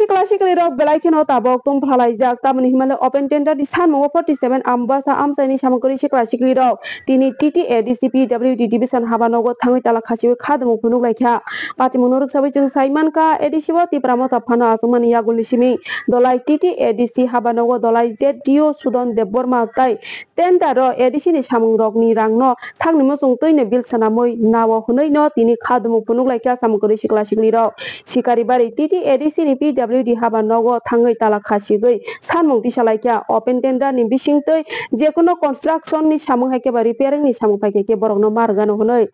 sikla sikli rok belai kheno tabok tum phalai jak tamani himale open tender di sanmo 47 ambasa amsaini samkori sikla sikli rok tini TTA DCPWD division habanogo thangoi tala khasiu khadmu phunuk laikha patimu noruk sabai jeng saimanka edisibo tipramo taphano asumani yaguli simi dolai TTA DC habanogo dolai ZDO Sudan Debborma tai tender ro edisi ni samung rok ni rangno sakni mosung toine bil sanamoi nawo hunoi no tini khadmu phunuk laikha samkori sikla sikli rok sikari bari TTA DC ni PWD habanogo thangoi tala khasigoi sanmung tisalaikia open tender ni bisingtoi jekono construction ni samung haikeba repairing ni samung paikeke borokno margano hunoi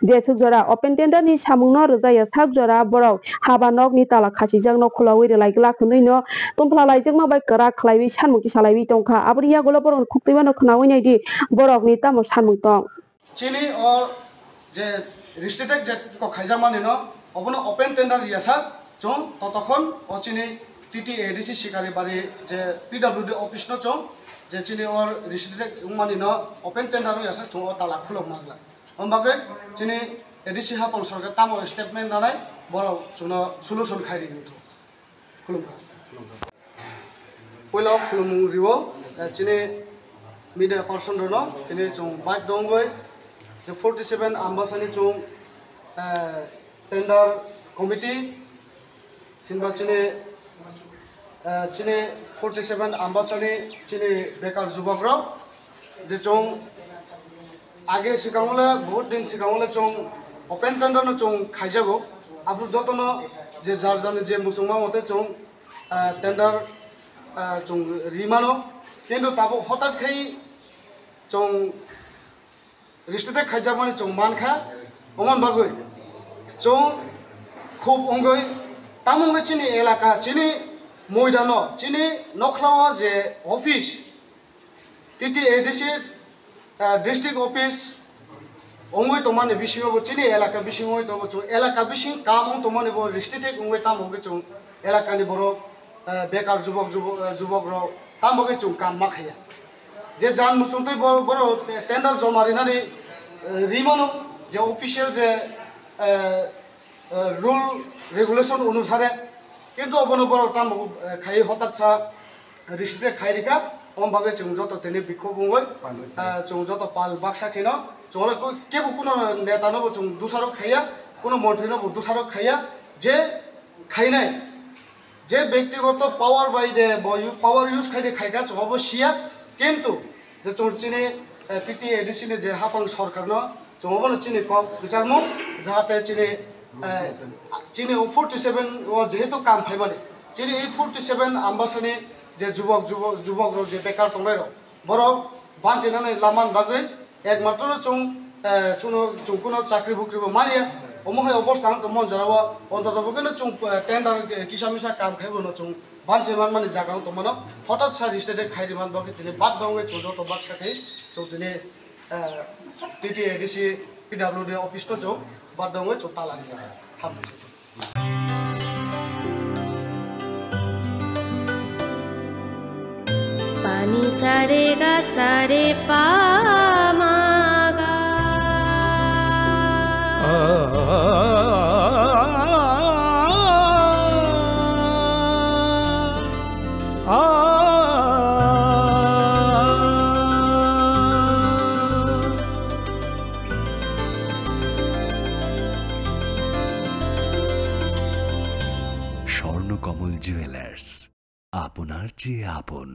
jesuk jora open tender ni samung no rojaya sak jora borok habanog ni tala khasijak no khulawi relaigla khunoi no tumpla laijak ma bai kara khlaiwi sanmung tisalaiwi tongkha abriya golo borok khuktiba no khnawi naidi borok ni tamo sanmung tong chini or je restricted je ko khaijamani no obono open tender yasa chong totokon o chini TTA DC sikari bari je PWD office no chong je chini or restricted mani no open tender yasa chong o tala khulok magla ombage chini ADC hapon sorga tamo statement nanai boro chuno solution khairi ni khulumka poilo khulum riwo chini media person no chini chong bak dongoi je 47 ambasani chong tender committee hinba chini 47 ambasani chini bekar jubakro je chong आगे सिकांगले बहुत दिन सिकांगले चों open tender न चों खाइजागो आबु जतनो जे जारजाने जे मुसुमा मते चों tender चों रिमानो किन्तु ताबो हठात खाइ चों रिस्टेते खाइजामाने चों मानखा अमन बागै चों खूब अंगै तामुंगै चिनि एलाका चिनि मयदानो चिनि नखलावा जे office TTA DC district office ongoi tomane bisingo chini elaka bisingo to bo elaka bising kam tomane bo district ongoi tam hoge chung elaka ni boro bekar jubok ro tam hoge chung kam makhaya je jan musungtoi boro tender jomari nani rimono je official je rule regulation অনুসারে কিন্তু অবনো বড় tam খাই হঠাৎ সা district খাইরিকা ombagai chung joto tene bikho bungoi chung joto pal baksa khino chora ko kebo kuno neta no chung dusaro khaya kuno monthri no dusaro khaya je khainai je ব্যক্তিগত পাওয়ার বাইরে power use খাইতে খাইকা chung অবশ্যিয়া কিন্তু যে chung chini TTA DC ne je hapang sarkar no chung obono chini ko বিচারমু যাতে chini 47 ও যেহেতু কাম ফাইমানে chini 47 আম্বাসানি যে যুবক যে বেকার তংলাই বড় বাঞ্চেনাनै লামান বাগৈ একমাত্র চুং কোনো চাকরি বুকরিবো মানিয়া অমহাই অবস্থা তো মন জানাবো অন্তত বকেনো চুং টেন্ডার কিসামিসা কাম খাইবো ন চুং বাঞ্চেমান মানে জাগাও তো মানো হঠাৎ সা রিস্টেটে খাইরিমান বাকে তিনি বাদ দঙ্গে চুং যত বাক সাখাই চুং তিনি TTA DC PWD অফিস তো চুং বাদ দঙ্গে চুং তালা দিয়া হাবলি पानी सारे गा सारे पामागा স্বর্ণকমল জুয়েলার্স আপনার চেয়ে আপন।